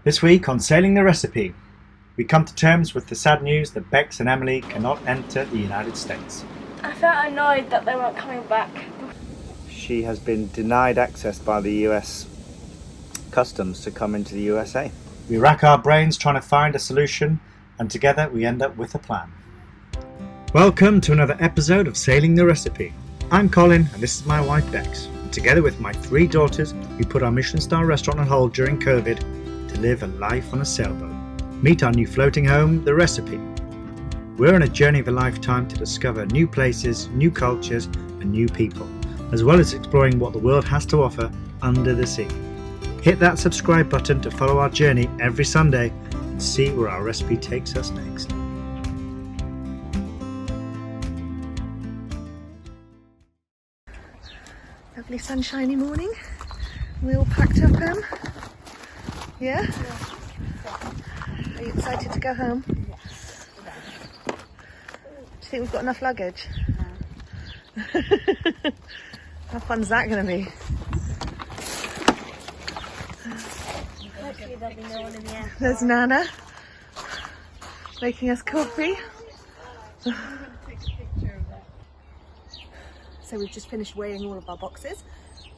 This week on Sailing the Recipe, we come to terms with the sad news that Bex and Emily cannot enter the United States. I felt annoyed that they weren't coming back. She has been denied access by the US Customs to come into the USA. We rack our brains trying to find a solution, and together we end up with a plan. Welcome to another episode of Sailing the Recipe. I'm Colin and this is my wife Bex. And together with my 3 daughters, we put our Michelin star restaurant on hold during COVID to live a life on a sailboat. Meet our new floating home, The Recipe. We're on a journey of a lifetime to discover new places, new cultures and new people, as well as exploring what the world has to offer under the sea. Hit that subscribe button to follow our journey every Sunday and see where our recipe takes us next. Lovely sunshiny morning. We all packed up home. Yeah? Are you excited to go home? Yes. Do you think we've got enough luggage? No. How fun's that going to be? Hopefully there'll be no one in the air. There's Nana making us coffee. So we've just finished weighing all of our boxes.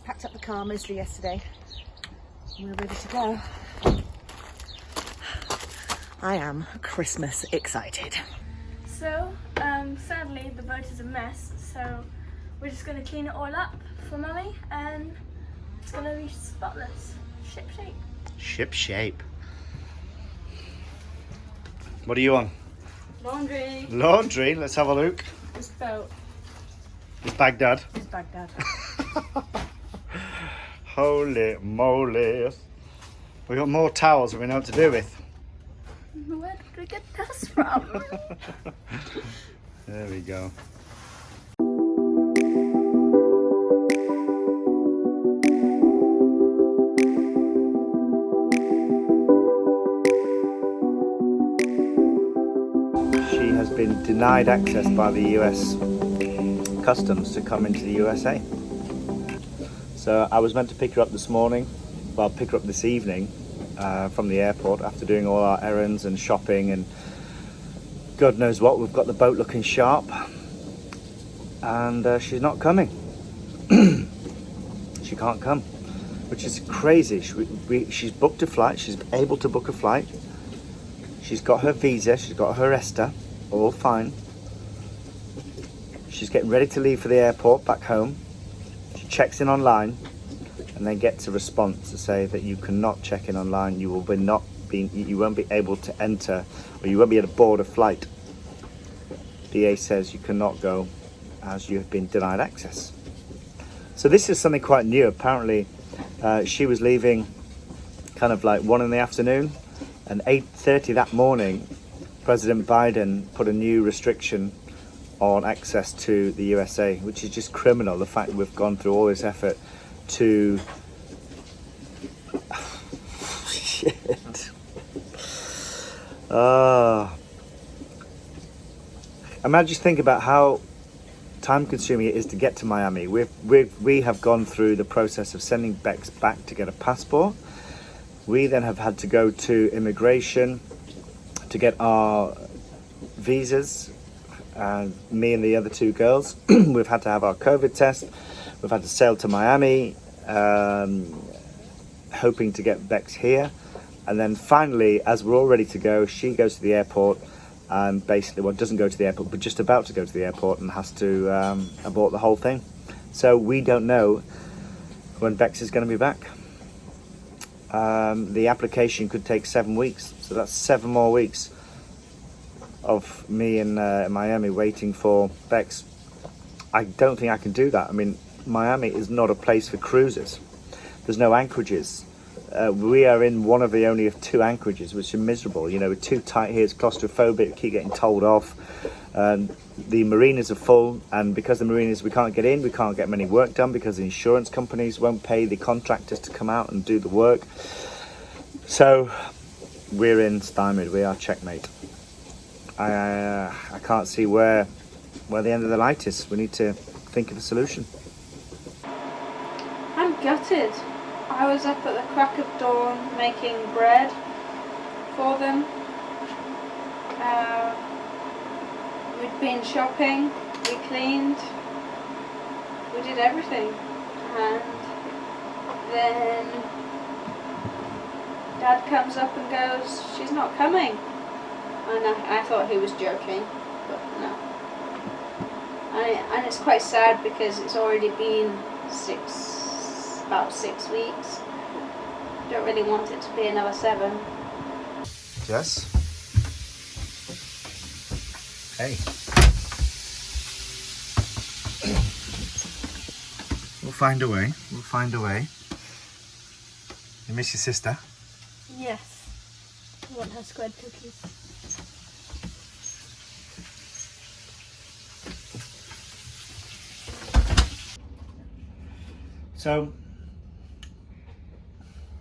Packed up the car mostly yesterday. And we're ready to go. I am Christmas excited. So, sadly the boat is a mess, so we're just going to clean it all up for Mummy and it's going to be spotless. Ship shape. Ship shape. What are you on? Laundry. Laundry, let's have a look. This boat It's Baghdad. is Baghdad. Holy moly. We got more towels than we know what to do with. Where did we get this from? There we go. She has been denied access by the US Customs to come into the USA. So I was meant to pick her up this morning, well, pick her up this evening from the airport after doing all our errands and shopping and God knows what. We've got the boat looking sharp and she's not coming. She can't come, which is crazy. She's booked a flight, she's able to book a flight. She's got her visa, she's got her ESTA, all fine. She's getting ready to leave for the airport back home. She checks in online and then gets a response to say that you cannot check in online. You won't be able to enter, or you won't be able to board a flight. BA says you cannot go as you have been denied access. So this is something quite new. Apparently she was leaving kind of like 1 in the afternoon, and 8:30 that morning President Biden put a new restriction on access to the USA, which is just criminal. The fact that we've gone through all this effort to shit. Imagine, just think about how time consuming it is to get to Miami. We have gone through the process of sending Bex back to get a passport. We then have had to go to immigration to get our visas. Me and the other 2 girls, we've had to have our COVID test. We've had to sail to Miami, hoping to get Bex here. And then finally, as we're all ready to go, she goes to the airport and basically, well, doesn't go to the airport, but just about to go to the airport and has to abort the whole thing. So we don't know when Bex is going to be back. The application could take 7 weeks. So that's 7 more weeks of me in Miami waiting for Bex. I don't think I can do that. I mean, Miami is not a place for cruises. There's no anchorages. We are in one of the only of 2 anchorages, which are miserable. You know, we're too tight here, it's claustrophobic, we keep getting told off. The marinas are full, and because the marinas we can't get in, we can't get many work done because the insurance companies won't pay the contractors to come out and do the work. So we're in stymied, we are checkmate. I can't see where the end of the light is. We need to think of a solution. I'm gutted. I was up at the crack of dawn making bread for them. We'd been shopping, we cleaned, we did everything, and then Dad comes up and goes, "She's not coming." And I thought he was joking, but no. And it's quite sad because it's already been about 6 weeks. Don't really want it to be another 7. Jess? Hey. We'll find a way. We'll find a way. You miss your sister? Yes. I want her squid cookies. So,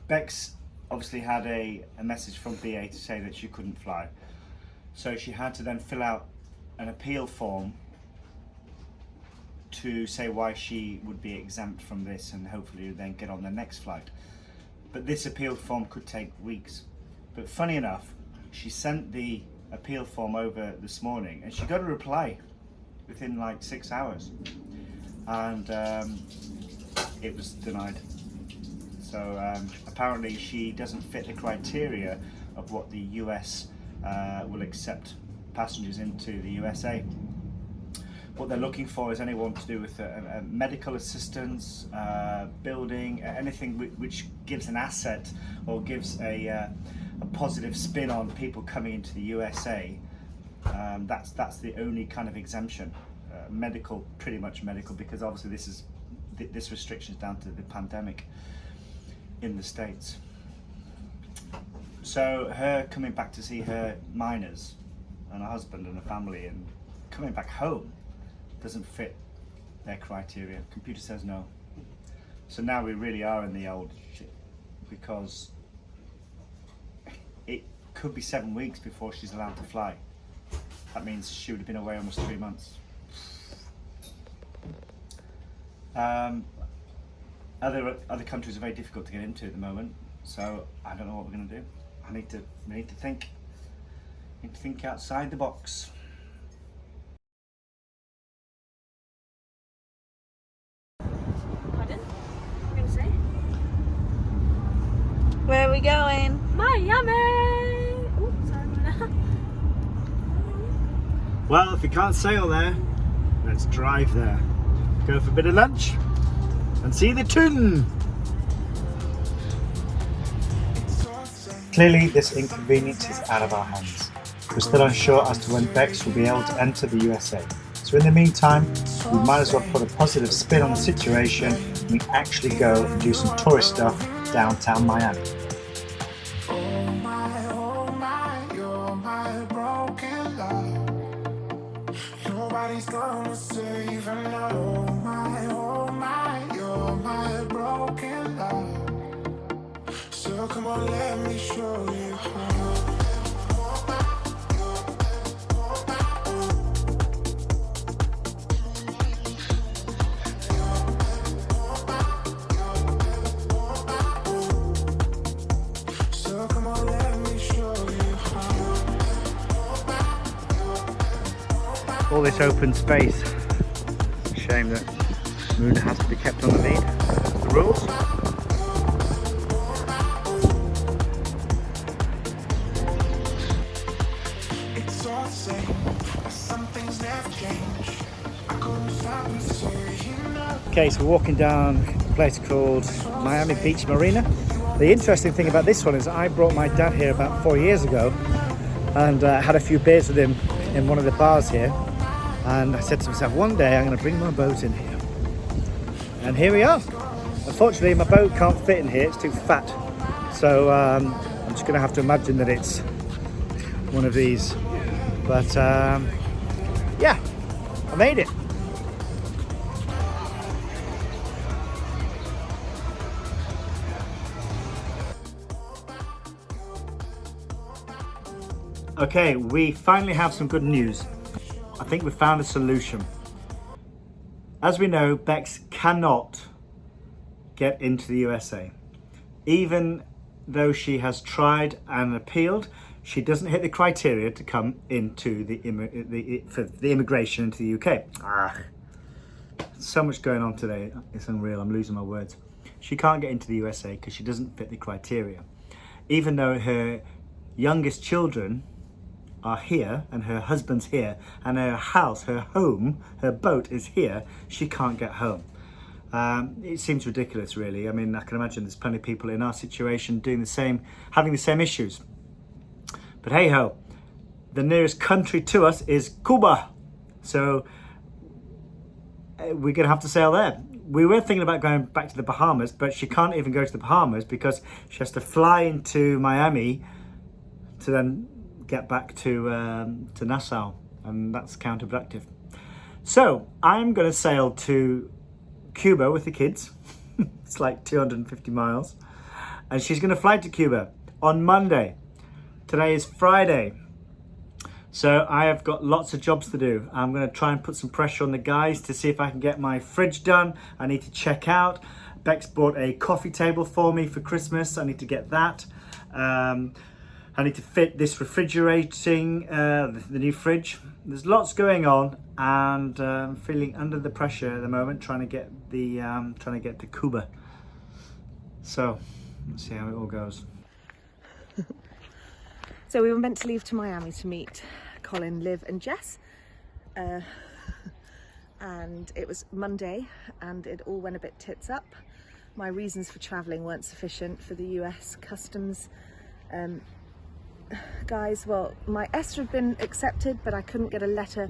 Bex obviously had a message from BA to say that she couldn't fly. So she had to then fill out an appeal form to say why she would be exempt from this and hopefully then get on the next flight. But this appeal form could take weeks. But funny enough, she sent the appeal form over this morning and she got a reply within like 6 hours. And it was denied. So apparently she doesn't fit the criteria of what the US will accept passengers into the USA. What they're looking for is anyone to do with medical assistance, building, anything which gives an asset or gives a positive spin on people coming into the USA. That's the only kind of exemption. Medical, pretty much medical, because obviously this restriction is down to the pandemic in the States. So her coming back to see her minors and her husband and her family and coming back home doesn't fit their criteria. Computer says no. So now we really are in the old shit, because it could be 7 weeks before she's allowed to fly. That means she would have been away almost 3 months. Other countries are very difficult to get into at the moment, so I don't know what we're going to do. We need to think outside the box. Pardon? What are you going to say? Where are we going? Miami! Oh, sorry, Marina. Well, if you can't sail there, let's drive there. Go for a bit of lunch and see the tune. Clearly this inconvenience is out of our hands. We're still unsure as to when Bex will be able to enter the USA. So in the meantime, we might as well put a positive spin on the situation and we actually go and do some tourist stuff downtown Miami. Nobody's gonna save and oh my, you're my broken love. So come on, let me show you how. So come on, let me show you how. All this open space. Shame that Moona has to be kept on the lead. The rules. It's all the same, but some things never change. I couldn't stop and say enough. Okay, so we're walking down a place called Miami Beach Marina. The interesting thing about this one is I brought my dad here about 4 years ago and had a few beers with him in one of the bars here. And I said to myself, one day I'm going to bring my boat in here. And here we are. Unfortunately, my boat can't fit in here, it's too fat. So I'm just going to have to imagine that it's one of these. But yeah, I made it. Okay, we finally have some good news. I think we found a solution. As we know, Bex cannot get into the USA. Even though she has tried and appealed, she doesn't hit the criteria to come into for the immigration into the UK. So much going on today, it's unreal, I'm losing my words. She can't get into the USA because she doesn't fit the criteria. Even though her youngest children are here and her husband's here and her house, her home, her boat is here, she can't get home. It seems ridiculous, really. I mean, I can imagine there's plenty of people in our situation doing the same, having the same issues. But hey ho, the nearest country to us is Cuba. So we're gonna have to sail there. We were thinking about going back to the Bahamas, but she can't even go to the Bahamas because she has to fly into Miami to then get back to Nassau, and that's counterproductive. So I'm gonna sail to Cuba with the kids. It's like 250 miles. And she's gonna fly to Cuba on Monday. Today is Friday. So I have got lots of jobs to do. I'm going to try and put some pressure on the guys to see if I can get my fridge done. I need to check out. Bex bought a coffee table for me for Christmas. I need to get that. I need to fit this refrigerating, the new fridge. There's lots going on, and I'm feeling under the pressure at the moment, trying to get to Cuba. So let's see how it all goes. So we were meant to leave to Miami to meet Colin, Liv and Jess, and it was Monday and it all went a bit tits up. My reasons for travelling weren't sufficient for the US customs guys. Well, my ESTA had been accepted, but I couldn't get a letter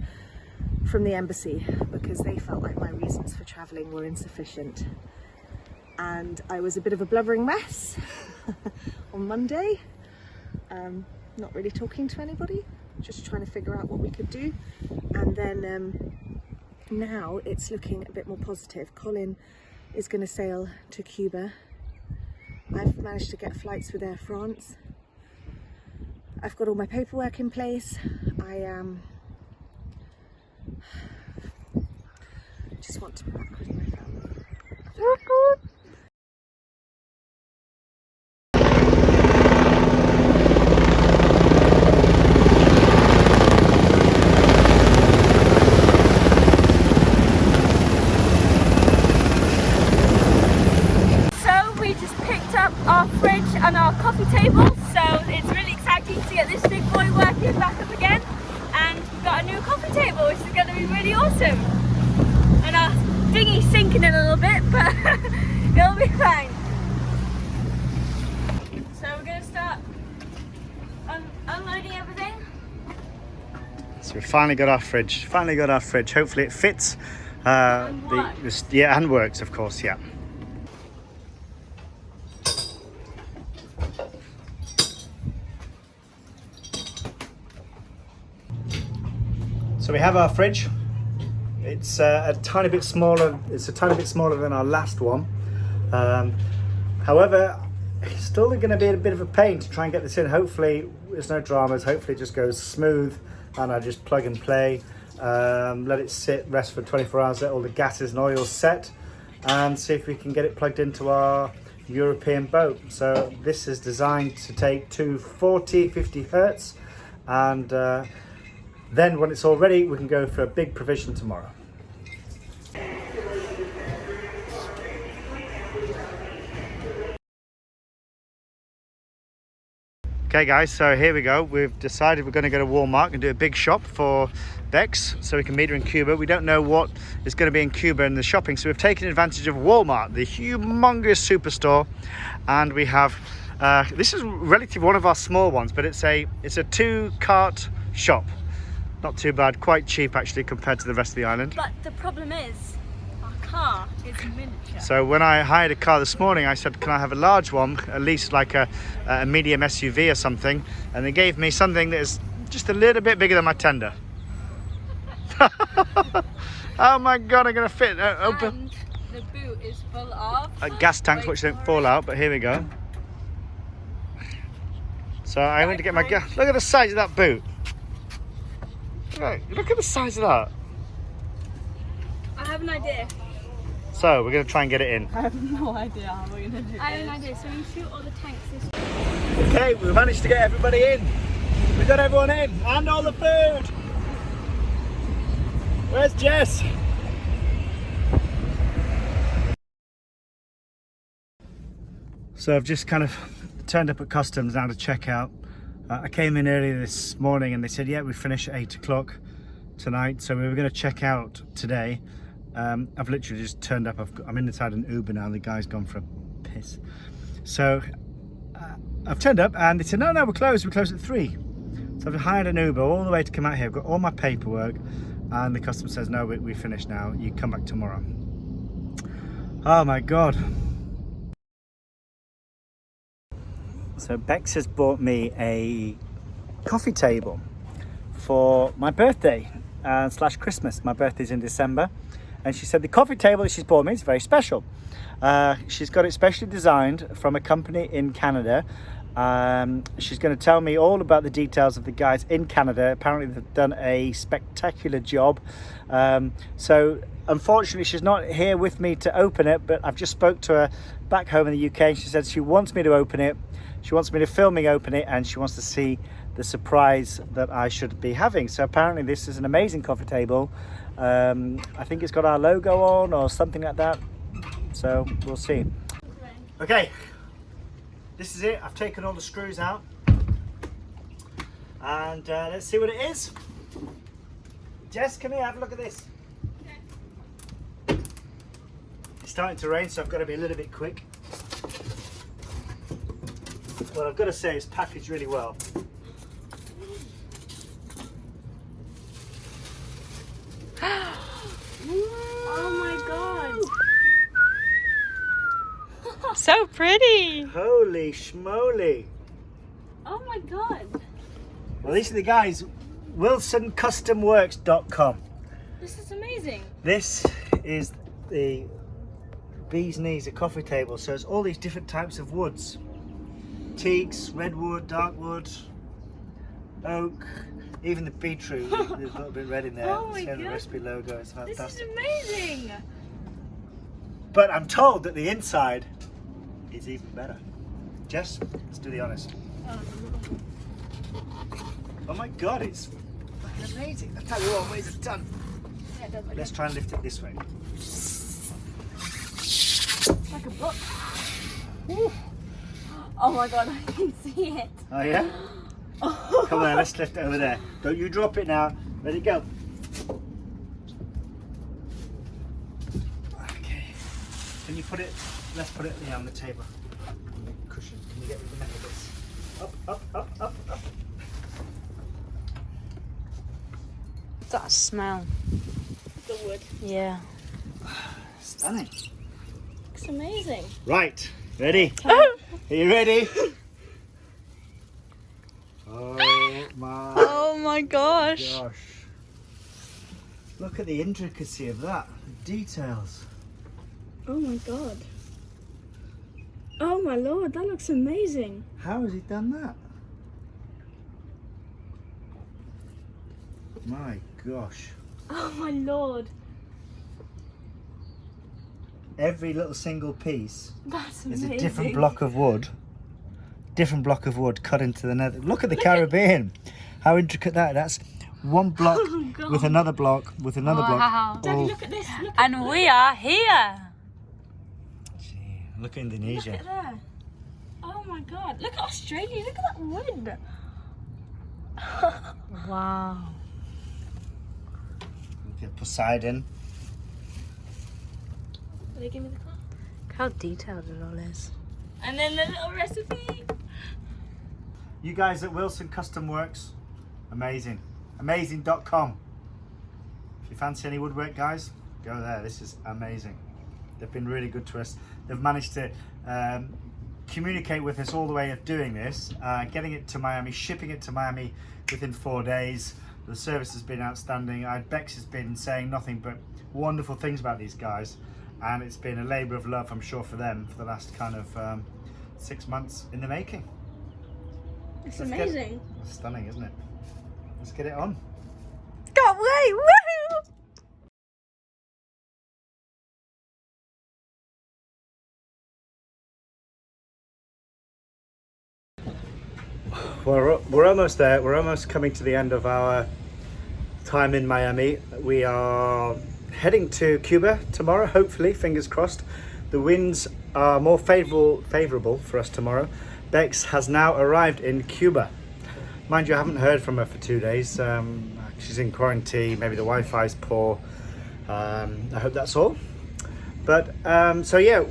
from the embassy because they felt like my reasons for travelling were insufficient. And I was a bit of a blubbering mess on Monday. Not really talking to anybody, just trying to figure out what we could do. And then now it's looking a bit more positive. Colin is going to sail to Cuba. I've managed to get flights with Air France. I've got all my paperwork in place. I just want to be back with my family. Our fridge and our coffee table, so it's really exciting to get this big boy working back up again, and we've got a new coffee table which is going to be really awesome. And our dinghy's sinking in a little bit, but it'll be fine. So we're going to start unloading everything. So we finally got our fridge. Hopefully it fits. And works, of course. Yeah. So we have our fridge. It's a tiny bit smaller. It's a tiny bit smaller than our last one. However, it's still going to be a bit of a pain to try and get this in. Hopefully, there's no dramas. Hopefully, it just goes smooth, and I just plug and play. Let it sit, rest for 24 hours. Let all the gases and oils set, and see if we can get it plugged into our European boat. So this is designed to take to 40-50 hertz, and then when it's all ready, we can go for a big provision tomorrow. Okay guys, so here we go. We've decided we're going to go to Walmart and do a big shop for Bex so we can meet her in Cuba. We don't know what is going to be in Cuba in the shopping, so we've taken advantage of Walmart, the humongous superstore, and we have this is relatively one of our small ones, but it's a 2-cart shop. Not too bad, quite cheap actually compared to the rest of the island. But the problem is, our car is miniature. So when I hired a car this morning, I said, can I have a large one, at least like a medium SUV or something? And they gave me something that is just a little bit bigger than my tender. Oh my God, I'm gonna fit open. And the boot is full of gas tanks, which don't fall out, but here we go. So I went to get my gas. Look at the size of that boot. Look at the size of that. I have an idea. So we're going to try and get it in. I have no idea how we're going to do this. I have an idea. So we shoot all the tanks this way. Okay, we managed to get everybody in. We got everyone in and all the food. Where's Jess? So I've just kind of turned up at customs now to check out. I came in earlier this morning and they said, yeah, we finish at 8 o'clock tonight. So we were going to check out today. I've literally just turned up. I'm inside an Uber now. The guy's gone for a piss. So I've turned up and they said, no, we're closed. We close at 3. So I've hired an Uber all the way to come out here. I've got all my paperwork and the customer says, no, we finished now. You come back tomorrow. Oh my God. So Bex has bought me a coffee table for my birthday slash Christmas. My birthday's in December. And she said the coffee table that she's bought me is very special. She's got it specially designed from a company in Canada. She's going to tell me all about the details of the guys in Canada. Apparently they've done a spectacular job. So unfortunately she's not here with me to open it, but I've just spoke to her back home in the UK and she said she wants me to open it. She wants me to film me open it and she wants to see the surprise that I should be having. So apparently this is an amazing coffee table. I think it's got our logo on or something like that. So we'll see. Okay. This is it. I've taken all the screws out and let's see what it is. Jess, come here, have a look at this. Okay. It's starting to rain, so I've got to be a little bit quick. Well, I've got to say it's packaged really well. Oh my God. So pretty. Holy schmoly. Oh my God. Well, these are the guys, wilsoncustomworks.com. This is amazing. This is the bee's knees, a coffee table. So it's all these different types of woods. Teaks, redwood, darkwood, oak, even the beetroot. There's a little bit red in there. Oh my it's God. the recipe logo. It's fantastic. This is amazing. But I'm told that the inside is even better. Jess, let's do the honors. Oh my God, it's fucking amazing. I tell you what, weighs a ton. Yeah, it does look Let's try and lift it this way. like a book. Woo. Oh my God, I can see it. Oh yeah? Come on, let's lift it over there. Don't you drop it now. Let it go. Okay. Can you put it, let's put it on the table. Cushion. Can you get rid of the metal bits? Up. That smell. The wood. Yeah. Stunning. It's amazing. Right, ready? Are you ready? Oh my gosh. Look at the intricacy of that, the details. Oh my God. Oh my Lord, that looks amazing. How has he done that? My gosh. Oh my Lord. Every little single piece That's is amazing. a different block of wood. Different block of wood cut into the nether. Look at the Caribbean. How intricate that. That's one block with another block with another block. Daddy, Oh, look at this. Look at And we are here. gee, look at Indonesia. Look at there. Oh my God. Look at Australia. Look at that wood. Wow. Look at Poseidon. Will they give me the car? Look how detailed it all is. And then the little recipe. You guys at Wilson Custom Works, amazing. Amazing.com. If you fancy any woodwork, guys, go there. This is amazing. They've been really good to us. They've managed to communicate with us all the way of doing this, getting it to Miami, shipping it to Miami within 4 days. The service has been outstanding. Bex has been saying nothing but wonderful things about these guys, and it's been a labour of love, I'm sure, for them for the last kind of 6 months in the making. It's amazing. Stunning, isn't it? Let's get it on. Can't wait. Woo! we're almost there. We're almost coming to the end of our time in Miami. We are heading to Cuba tomorrow, hopefully, fingers crossed. The winds are more favourable for us tomorrow. Bex has now arrived in Cuba. Mind you, I haven't heard from her for 2 days. She's in quarantine, maybe the Wi-Fi's poor. I hope that's all. But so yeah,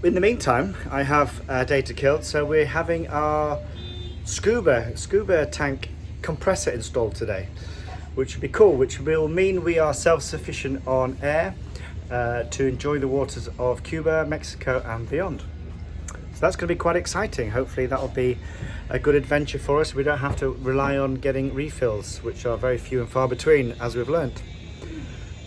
in the meantime, I have a day to kill. So we're having our scuba tank compressor installed today, which would be cool, which will mean we are self-sufficient on air to enjoy the waters of Cuba, Mexico and beyond. So that's going to be quite exciting. Hopefully that will be a good adventure for us. We don't have to rely on getting refills, which are very few and far between, as we've learned.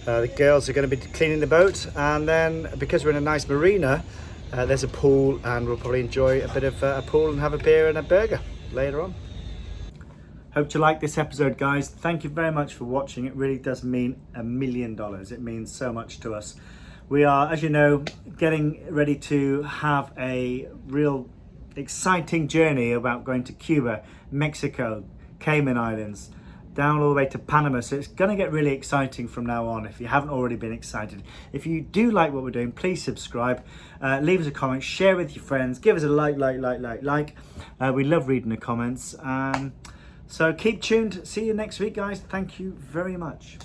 The girls are going to be cleaning the boat, and then because we're in a nice marina, there's a pool, and we'll probably enjoy a bit of a pool and have a beer and a burger later on. Hope you like this episode, guys. Thank you very much for watching. It really does mean $1 million. It means so much to us. We are, as you know, getting ready to have a real exciting journey about going to Cuba, Mexico, Cayman Islands, down all the way to Panama. So it's going to get really exciting from now on, if you haven't already been excited. If you do like what we're doing, please subscribe, leave us a comment, share with your friends, give us a like. We love reading the comments. So keep tuned. See you next week, guys. Thank you very much.